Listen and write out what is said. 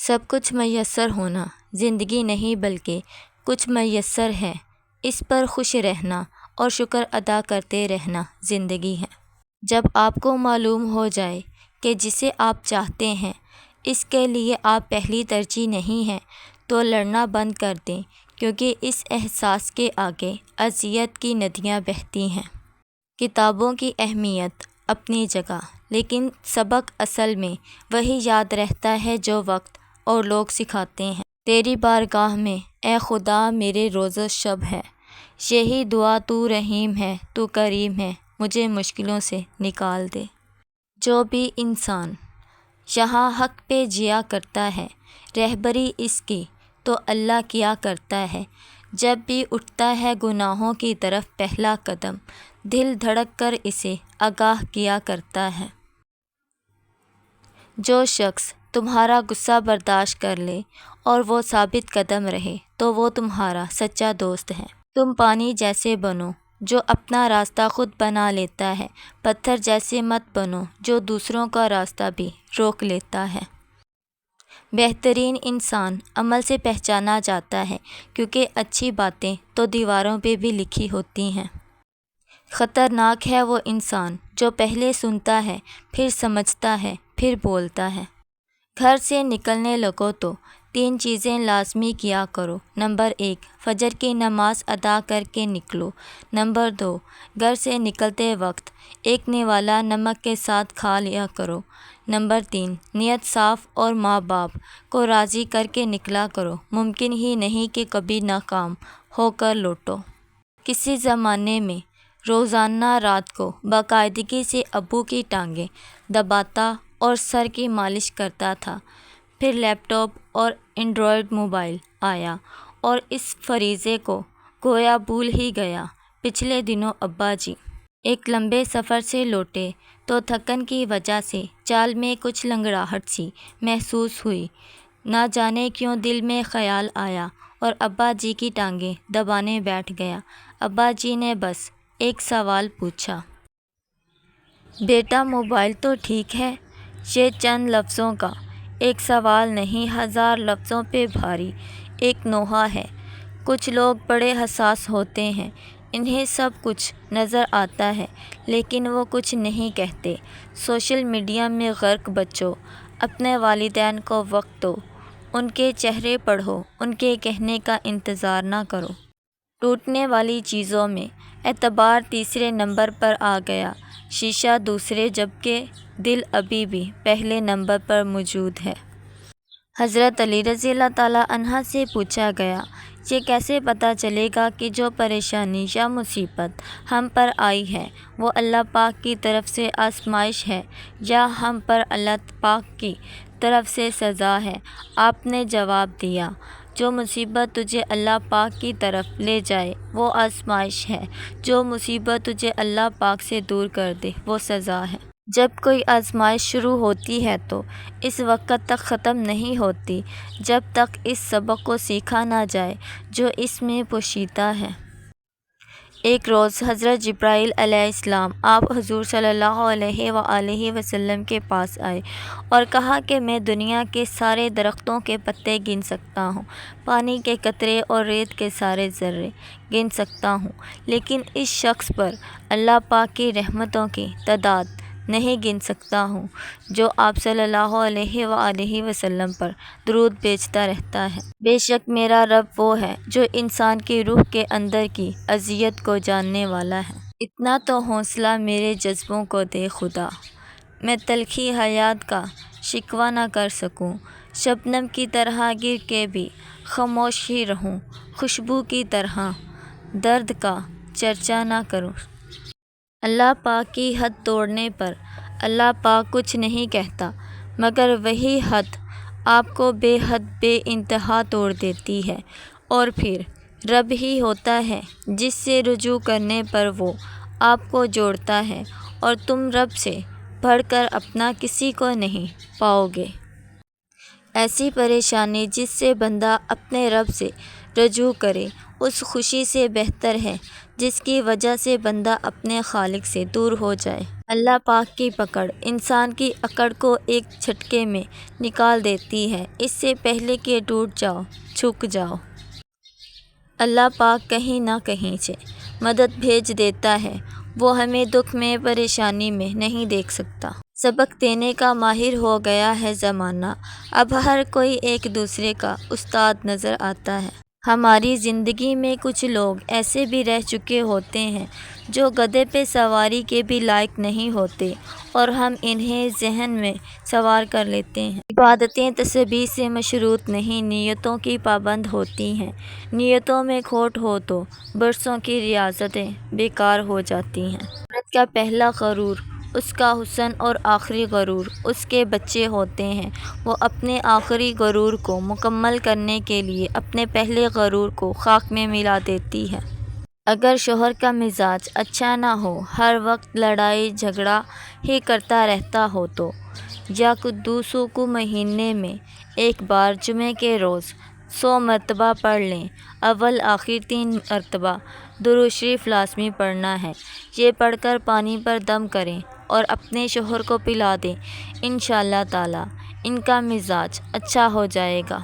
سب کچھ میسر ہونا زندگی نہیں بلکہ کچھ میسر ہے، اس پر خوش رہنا اور شکر ادا کرتے رہنا زندگی ہے۔ جب آپ کو معلوم ہو جائے کہ جسے آپ چاہتے ہیں اس کے لیے آپ پہلی ترجیح نہیں ہیں تو لڑنا بند کر دیں، کیونکہ اس احساس کے آگے اذیت کی ندیاں بہتی ہیں۔ کتابوں کی اہمیت اپنی جگہ، لیکن سبق اصل میں وہی یاد رہتا ہے جو وقت اور لوگ سکھاتے ہیں۔ تیری بارگاہ میں اے خدا میرے روز و شب ہے، یہی دعا تو رحیم ہے تو کریم ہے، مجھے مشکلوں سے نکال دے۔ جو بھی انسان یہاں حق پہ جیا کرتا ہے، رہبری اس کی تو اللہ کیا کرتا ہے۔ جب بھی اٹھتا ہے گناہوں کی طرف پہلا قدم، دل دھڑک کر اسے آگاہ کیا کرتا ہے۔ جو شخص تمہارا غصہ برداشت کر لے اور وہ ثابت قدم رہے تو وہ تمہارا سچا دوست ہے۔ تم پانی جیسے بنو جو اپنا راستہ خود بنا لیتا ہے، پتھر جیسے مت بنو جو دوسروں کا راستہ بھی روک لیتا ہے۔ بہترین انسان عمل سے پہچانا جاتا ہے، کیونکہ اچھی باتیں تو دیواروں پہ بھی لکھی ہوتی ہیں۔ خطرناک ہے وہ انسان جو پہلے سنتا ہے، پھر سمجھتا ہے، پھر بولتا ہے۔ گھر سے نکلنے لگو تو 3 چیزیں لازمی کیا کرو۔ نمبر 1، فجر کی نماز ادا کر کے نکلو۔ نمبر 2، گھر سے نکلتے وقت ایک نوالا نمک کے ساتھ کھا لیا کرو۔ نمبر 3، نیت صاف اور ماں باپ کو راضی کر کے نکلا کرو، ممکن ہی نہیں کہ کبھی ناکام ہو کر لوٹو۔ کسی زمانے میں روزانہ رات کو باقاعدگی سے ابو کی ٹانگیں دباتا اور سر کی مالش کرتا تھا، پھر لیپ ٹاپ اور اینڈرائیڈ موبائل آیا اور اس فریضے کو گویا بھول ہی گیا۔ پچھلے دنوں ابا جی ایک لمبے سفر سے لوٹے تو تھکن کی وجہ سے چال میں کچھ لنگڑاہٹ سی محسوس ہوئی۔ نہ جانے کیوں دل میں خیال آیا اور ابا جی کی ٹانگیں دبانے بیٹھ گیا۔ ابا جی نے بس ایک سوال پوچھا، بیٹا موبائل تو ٹھیک ہے؟ یہ چند لفظوں کا ایک سوال نہیں، 1000 لفظوں پہ بھاری ایک نوحہ ہے۔ کچھ لوگ بڑے حساس ہوتے ہیں، انہیں سب کچھ نظر آتا ہے لیکن وہ کچھ نہیں کہتے۔ سوشل میڈیا میں غرق بچوں، اپنے والدین کو وقت دو، ان کے چہرے پڑھو، ان کے کہنے کا انتظار نہ کرو۔ ٹوٹنے والی چیزوں میں اعتبار تیسرے نمبر پر آ گیا، شیشہ دوسرے، جبکہ دل ابھی بھی پہلے نمبر پر موجود ہے۔ حضرت علی رضی اللہ تعالیٰ عنہ سے پوچھا گیا، یہ کیسے پتہ چلے گا کہ جو پریشانی یا مصیبت ہم پر آئی ہے وہ اللہ پاک کی طرف سے آزمائش ہے یا ہم پر اللہ پاک کی طرف سے سزا ہے؟ آپ نے جواب دیا، جو مصیبت تجھے اللہ پاک کی طرف لے جائے وہ آزمائش ہے، جو مصیبت تجھے اللہ پاک سے دور کر دے وہ سزا ہے۔ جب کوئی آزمائش شروع ہوتی ہے تو اس وقت تک ختم نہیں ہوتی جب تک اس سبق کو سیکھا نہ جائے جو اس میں پوشیدہ ہے۔ ایک روز حضرت جبرائیل علیہ السلام آپ حضور صلی اللہ علیہ وآلہ وسلم کے پاس آئے اور کہا کہ میں دنیا کے سارے درختوں کے پتے گن سکتا ہوں، پانی کے قطرے اور ریت کے سارے ذرے گن سکتا ہوں، لیکن اس شخص پر اللہ پاک کی رحمتوں کی تعداد نہیں گن سکتا ہوں جو آپ صلی اللہ علیہ وآلہ وسلم پر درود بھیجتا رہتا ہے۔ بے شک میرا رب وہ ہے جو انسان کی روح کے اندر کی اذیت کو جاننے والا ہے۔ اتنا تو حوصلہ میرے جذبوں کو دے خدا، میں تلخی حیات کا شکوہ نہ کر سکوں، شبنم کی طرح گر کے بھی خاموش ہی رہوں، خوشبو کی طرح درد کا چرچا نہ کروں۔ اللہ پاک کی حد توڑنے پر اللہ پاک کچھ نہیں کہتا، مگر وہی حد آپ کو بے حد بے انتہا توڑ دیتی ہے، اور پھر رب ہی ہوتا ہے جس سے رجوع کرنے پر وہ آپ کو جوڑتا ہے، اور تم رب سے بڑھ کر اپنا کسی کو نہیں پاؤ گے۔ ایسی پریشانی جس سے بندہ اپنے رب سے رجوع کرے اس خوشی سے بہتر ہے جس کی وجہ سے بندہ اپنے خالق سے دور ہو جائے۔ اللہ پاک کی پکڑ انسان کی اکڑ کو ایک جھٹکے میں نکال دیتی ہے، اس سے پہلے کہ ٹوٹ جاؤ، جھک جاؤ۔ اللہ پاک کہیں نہ کہیں سے مدد بھیج دیتا ہے، وہ ہمیں دکھ میں پریشانی میں نہیں دیکھ سکتا۔ سبق دینے کا ماہر ہو گیا ہے زمانہ، اب ہر کوئی ایک دوسرے کا استاد نظر آتا ہے۔ ہماری زندگی میں کچھ لوگ ایسے بھی رہ چکے ہوتے ہیں جو گدھے پہ سواری کے بھی لائق نہیں ہوتے اور ہم انہیں ذہن میں سوار کر لیتے ہیں۔ عبادتیں تسبیح سے مشروط نہیں، نیتوں کی پابند ہوتی ہیں۔ نیتوں میں کھوٹ ہو تو برسوں کی ریاضتیں بیکار ہو جاتی ہیں۔ عورت کا پہلا غرور اس کا حسن اور آخری غرور اس کے بچے ہوتے ہیں۔ وہ اپنے آخری غرور کو مکمل کرنے کے لیے اپنے پہلے غرور کو خاک میں ملا دیتی ہے۔ اگر شوہر کا مزاج اچھا نہ ہو، ہر وقت لڑائی جھگڑا ہی کرتا رہتا ہو تو یا قدوسوں کو مہینے میں ایک بار جمعے کے روز 100 مرتبہ پڑھ لیں۔ اول آخر 3 مرتبہ درود شریف لازمی پڑھنا ہے۔ یہ پڑھ کر پانی پر دم کریں اور اپنے شوہر کو پلا دیں، انشاءاللہ تعالی ان کا مزاج اچھا ہو جائے گا۔